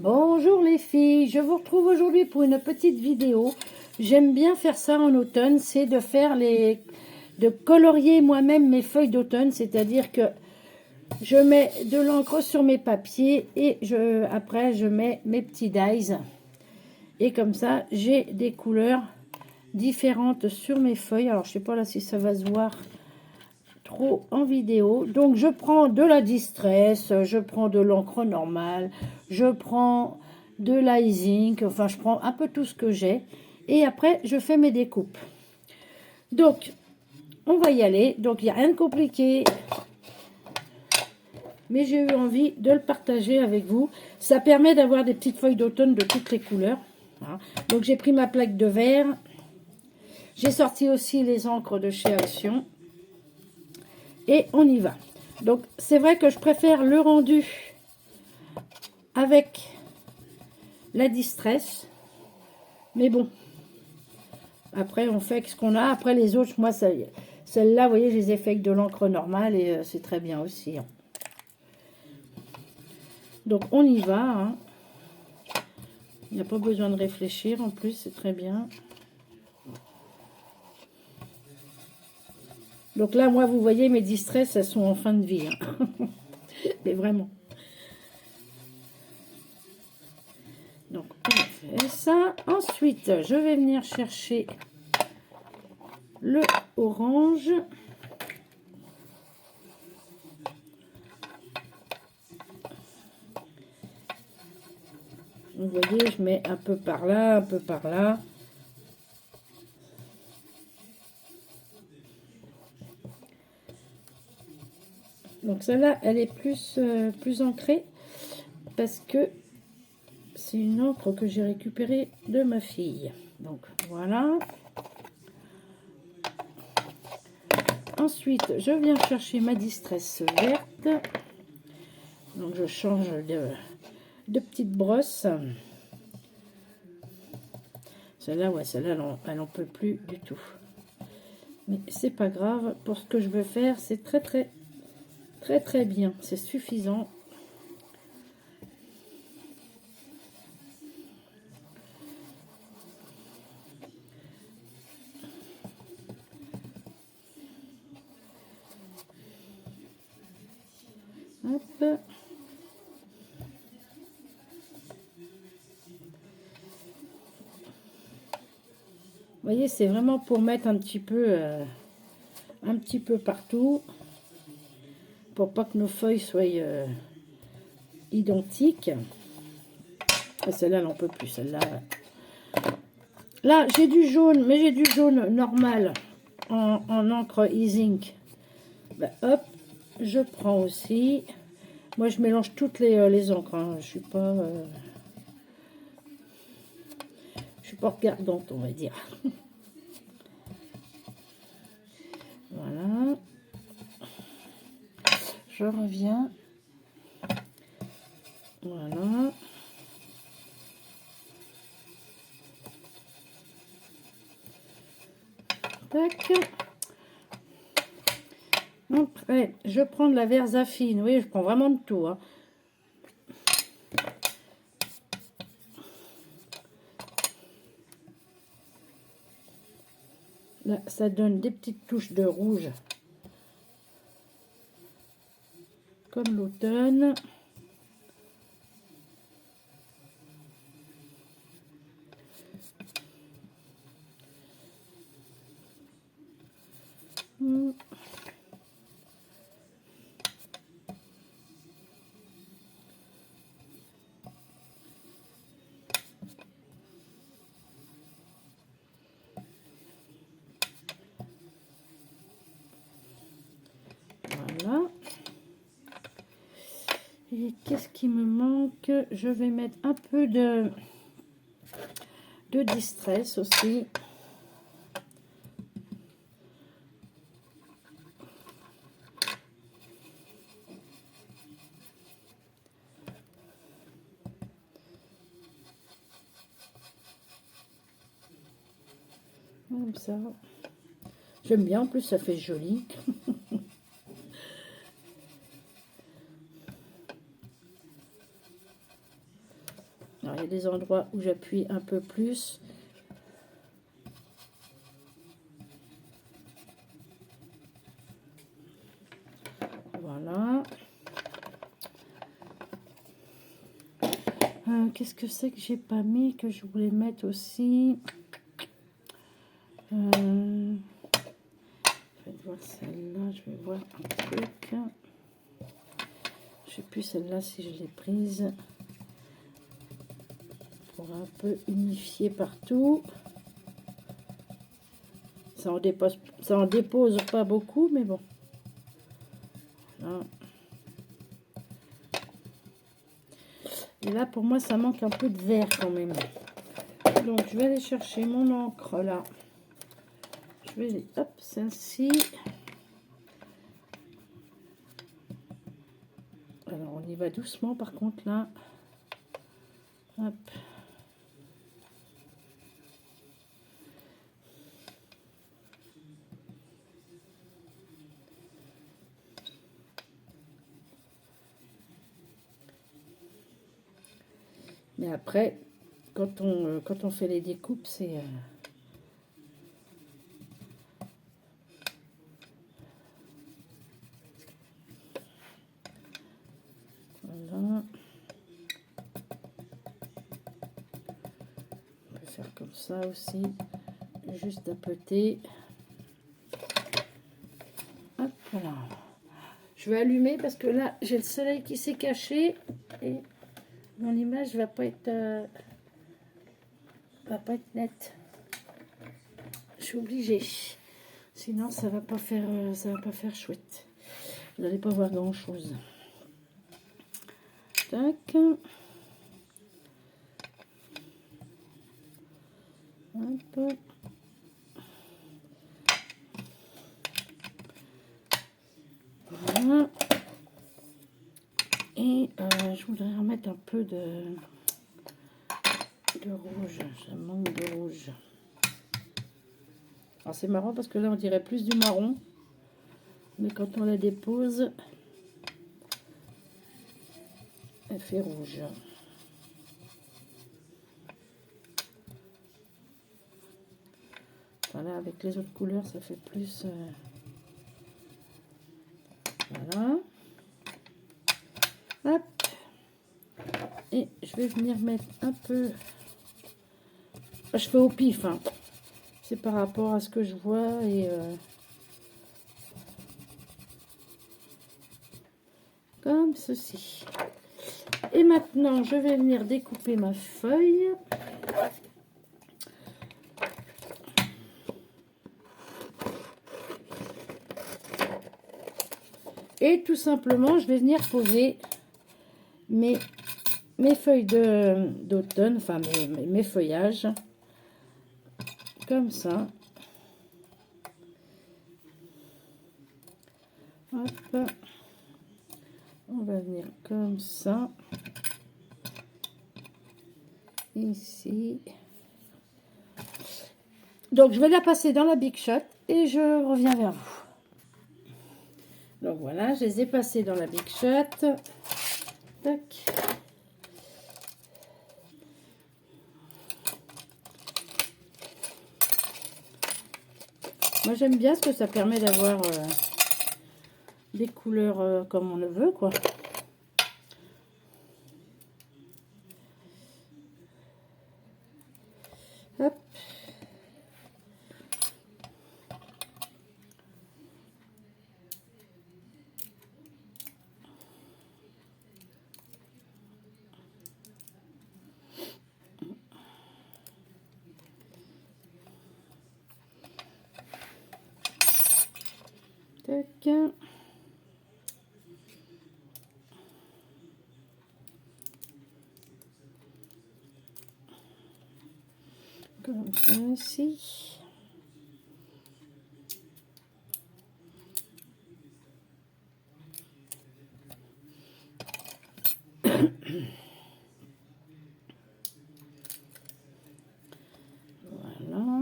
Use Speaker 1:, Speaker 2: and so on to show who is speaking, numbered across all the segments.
Speaker 1: Bonjour les filles, je vous retrouve aujourd'hui pour une petite vidéo. J'aime bien faire ça en automne, c'est de faire de colorier moi-même mes feuilles d'automne, c'est-à-dire que je mets de l'encre sur mes papiers et après je mets mes petits dies. Et comme ça, j'ai des couleurs différentes sur mes feuilles. Alors je sais pas là si ça va se voir trop en vidéo. Donc je prends de la distress, je prends de l'encre normale, je prends de l'icing, enfin je prends un peu tout ce que j'ai et après je fais mes découpes. Donc on va y aller. Donc il n'y a rien de compliqué, mais j'ai eu envie de le partager avec vous. Ça permet d'avoir des petites feuilles d'automne de toutes les couleurs. Voilà. Donc j'ai pris ma plaque de verre, j'ai sorti aussi les encres de chez Action. Et on y va. Donc, c'est vrai que je préfère le rendu avec la distress. Mais bon, après, on fait ce qu'on a. Après, les autres, moi, celle-là, vous voyez, je les ai fait avec de l'encre normale et c'est très bien aussi. Hein. Donc, on y va. Hein. Il n'y a pas besoin de réfléchir. En plus, c'est très bien. Donc là, moi, vous voyez, mes distress, elles sont en fin de vie. Hein. Mais vraiment. Donc, on fait ça. Ensuite, je vais venir chercher le orange. Vous voyez, je mets un peu par là, un peu par là. Donc celle-là, elle est plus ancrée parce que c'est une encre que j'ai récupérée de ma fille. Donc voilà. Ensuite, je viens chercher ma distress verte. Donc je change de petite brosse. Celle-là, ouais, celle-là, elle n'en peut plus du tout. Mais c'est pas grave. Pour ce que je veux faire, c'est très bien. C'est suffisant. Hop. Vous voyez, c'est vraiment pour mettre un petit peu partout, pour pas que nos feuilles soient identiques. Celle-là, elle n'en peut plus. Celle-là, là, j'ai du jaune, mais j'ai du jaune normal en encre e-ink. Ben, hop, je prends aussi. Moi, je mélange toutes les encres. Hein. Je suis pas regardante, on va dire. Voilà. Je reviens. Voilà. Tac. Après, je prends de la Versafine. Oui, je prends vraiment de tout. Hein. Là, ça donne des petites touches de rouge. Comme l'automne. Voilà. Et qu'est-ce qui me manque? Je vais mettre un peu de distress aussi. Comme ça. J'aime bien, en plus ça fait joli. Alors, il y a des endroits où j'appuie un peu plus. Voilà. Qu'est-ce que c'est que j'ai pas mis, que je voulais mettre aussi? Je vais voir celle-là, je vais voir un truc. Je sais plus celle-là si je l'ai prise. Pour un peu unifier partout. Ça en dépose pas beaucoup, mais bon. Voilà. Et là, pour moi, ça manque un peu de vert quand même. Donc, je vais aller chercher mon encre là. Je vais, hop, celle-ci. Alors, on y va doucement par contre là. Hop. Mais après, quand on fait les découpes, c'est... Voilà. On peut faire comme ça aussi. Juste tapoter. Hop, voilà. Je vais allumer parce que là, j'ai le soleil qui s'est caché. Et mon image va pas être nette. Je suis obligée. Sinon, ça va pas faire chouette. Vous n'allez pas voir grand chose. Tac. Hop. Voilà. Et je voudrais remettre un peu de rouge. Ça manque de rouge. Alors c'est marrant parce que là on dirait plus du marron. Mais quand on la dépose, elle fait rouge. Voilà, avec les autres couleurs, ça fait plus... Voilà. Hop. Et je vais venir mettre un peu... Je fais au pif, hein. C'est par rapport à ce que je vois et... Comme ceci. Et maintenant, je vais venir découper ma feuille. Et tout simplement, je vais venir poser mes feuilles d'automne, enfin mes feuillages, comme ça. Hop. On va venir comme ça. Ici. Donc, je vais la passer dans la Big Shot et je reviens vers vous. Donc, voilà, je les ai passés dans la Big Shot. Tac. Moi, j'aime bien ce que ça permet d'avoir des couleurs comme on le veut, quoi. Hop. Tac. Comme ça aussi. Voilà.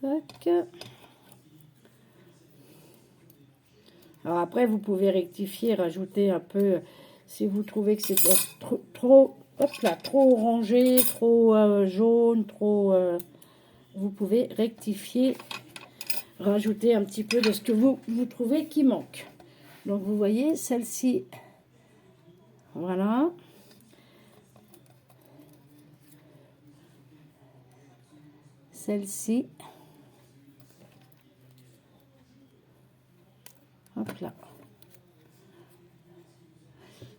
Speaker 1: Tac. Alors après, vous pouvez rectifier, rajouter un peu, si vous trouvez que c'est trop, hop là, trop orangé, trop jaune, trop... vous pouvez rectifier, rajouter un petit peu de ce que vous trouvez qui manque. Donc vous voyez, celle-ci, voilà. Celle-ci. Hop là.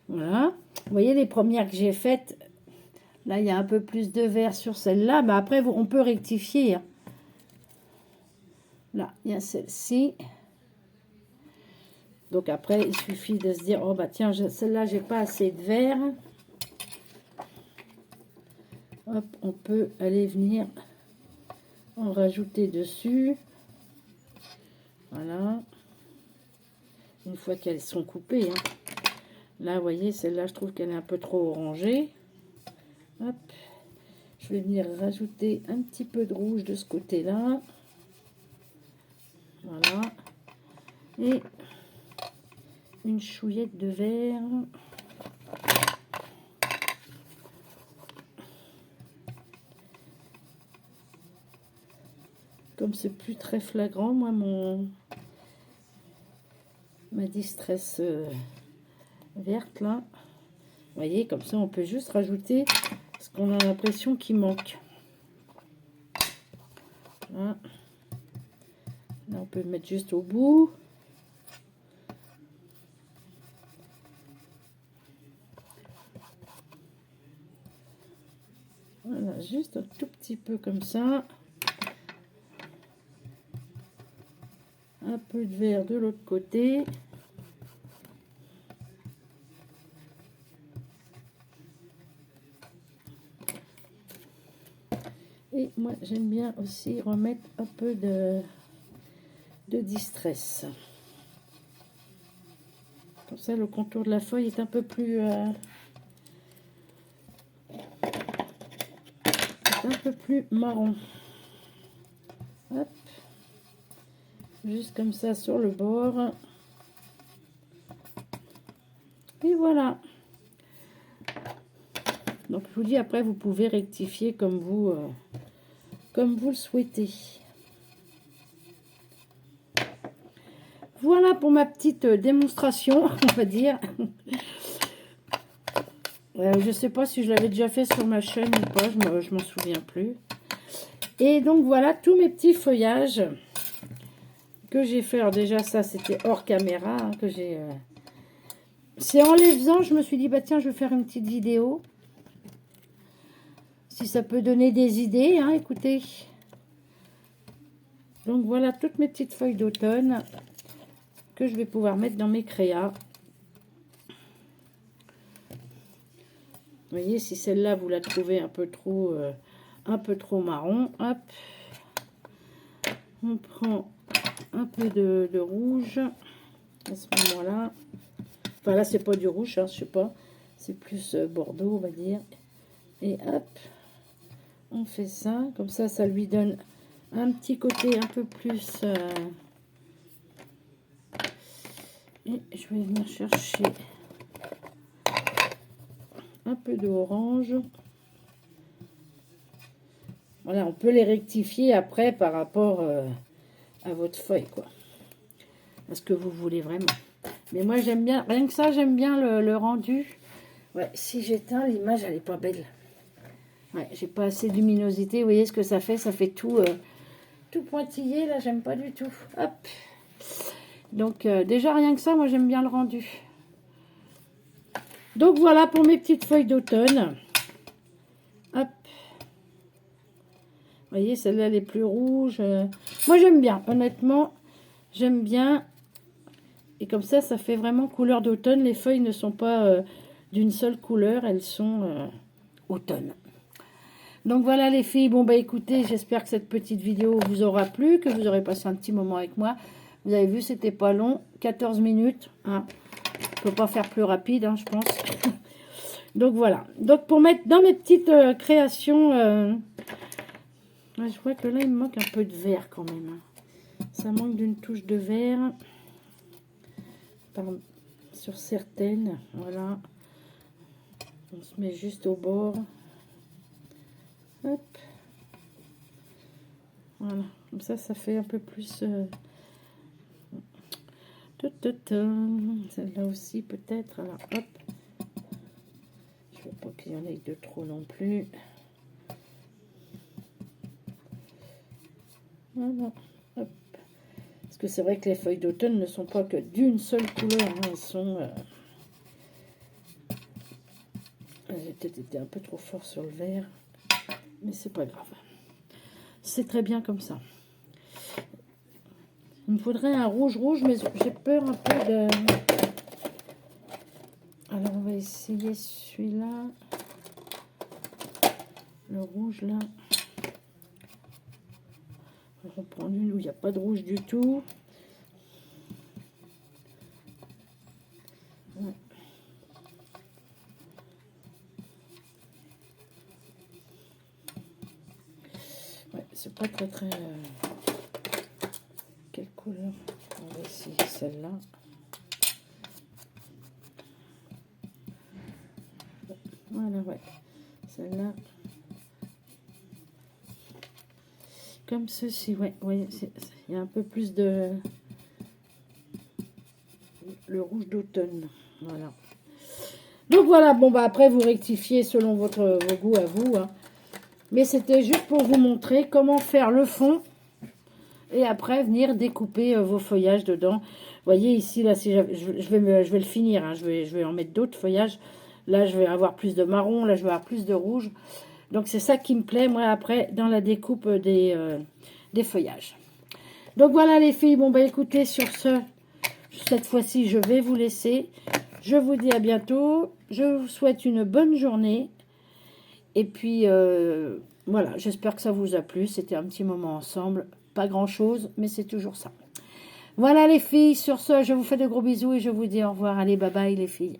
Speaker 1: Voilà. Vous voyez les premières que j'ai faites. Là, il y a un peu plus de vert sur celle-là. Mais après, on peut rectifier. Hein. Là, il y a celle-ci. Donc après, il suffit de se dire, oh bah tiens, celle-là, j'ai pas assez de vert. Hop, on peut aller venir en rajouter dessus. Voilà. Une fois qu'elles sont coupées. Hein. Là, vous voyez, celle-là, je trouve qu'elle est un peu trop orangée. Hop. Je vais venir rajouter un petit peu de rouge de ce côté-là. Voilà. Et une chouillette de vert. Comme c'est plus très flagrant, moi, ma distress verte, là. Vous voyez, comme ça, on peut juste rajouter ce qu'on a l'impression qu'il manque. Là. Là, on peut le mettre juste au bout. Voilà, juste un tout petit peu comme ça. Un peu de vert de l'autre côté. Et moi, j'aime bien aussi remettre un peu de distress. Comme ça, le contour de la feuille est un peu plus... marron. Hop. Juste comme ça sur le bord. Et voilà. Donc, je vous dis, après, vous pouvez rectifier comme vous le souhaitez. Voilà pour ma petite démonstration, on va dire. Je ne sais pas si je l'avais déjà fait sur ma chaîne ou pas, je m'en souviens plus. Et donc, voilà tous mes petits feuillages que j'ai fait. Alors déjà, ça, c'était hors caméra, hein, que j'ai... C'est en les faisant, je me suis dit, bah tiens, je vais faire une petite vidéo. Si ça peut donner des idées, hein, écoutez. Donc, voilà toutes mes petites feuilles d'automne que je vais pouvoir mettre dans mes créas. Vous voyez, si celle-là, vous la trouvez un peu trop marron, hop. On prend un peu de rouge à ce moment-là. Enfin, là, c'est pas du rouge, hein, je sais pas. C'est plus bordeaux, on va dire. Et hop, on fait ça. Comme ça, ça lui donne un petit côté un peu plus... Et je vais venir chercher un peu d'orange. Voilà, on peut les rectifier après par rapport à votre feuille, quoi. À ce que vous voulez vraiment. Mais moi, j'aime bien, rien que ça, j'aime bien le rendu. Ouais, si j'éteins, l'image, elle est pas belle. Ouais, j'ai pas assez de luminosité. Vous voyez ce que ça fait? Ça fait tout pointillé, là, j'aime pas du tout. Hop. Donc, déjà, rien que ça, moi, j'aime bien le rendu. Donc, voilà pour mes petites feuilles d'automne. Hop. Vous voyez, celle-là, elle est plus rouge. Moi, j'aime bien. Honnêtement, j'aime bien. Et comme ça, ça fait vraiment couleur d'automne. Les feuilles ne sont pas d'une seule couleur. Elles sont automne. Donc, voilà, les filles. Bon, bah, écoutez, j'espère que cette petite vidéo vous aura plu, que vous aurez passé un petit moment avec moi. Vous avez vu, c'était pas long. 14 minutes. Hein. Je peux pas faire plus rapide, hein, je pense. Donc, voilà. Donc, pour mettre dans mes petites créations... Ouais, je vois que là, il me manque un peu de vert quand même. Ça manque d'une touche de vert. Sur certaines, voilà. On se met juste au bord. Hop. Voilà. Comme ça fait un peu plus... Celle-là aussi, peut-être. Alors, hop. Je veux pas qu'il y en ait de trop non plus. Voilà. Hop. Parce que c'est vrai que les feuilles d'automne ne sont pas que d'une seule couleur. Hein. Elles sont... J'ai peut-être été un peu trop fort sur le vert. Mais c'est pas grave. C'est très bien comme ça. Il me faudrait un rouge, mais j'ai peur un peu de... Alors, on va essayer celui-là. Le rouge, là. On va prendre une où il n'y a pas de rouge du tout. Ouais. Ouais, c'est pas très... Quelle couleur? On va essayer celle-là. Voilà, ouais. Celle-là. Comme ceci, ouais. Ouais, il y a un peu plus de... Le rouge d'automne. Voilà. Donc voilà, bon bah après vous rectifiez selon vos goûts à vous. Hein. Mais c'était juste pour vous montrer comment faire le fond. Et après venir découper vos feuillages dedans. Vous voyez ici, là, si je vais le finir. Hein, je vais en mettre d'autres feuillages. Là, je vais avoir plus de marron. Là, je vais avoir plus de rouge. Donc, c'est ça qui me plaît, moi, après, dans la découpe des feuillages. Donc, voilà, les filles. Bon, bah, écoutez, sur ce, cette fois-ci, je vais vous laisser. Je vous dis à bientôt. Je vous souhaite une bonne journée. Et puis, voilà, j'espère que ça vous a plu. C'était un petit moment ensemble. Pas grand-chose, mais c'est toujours ça. Voilà, les filles. Sur ce, je vous fais de gros bisous et je vous dis au revoir. Allez, bye bye, les filles.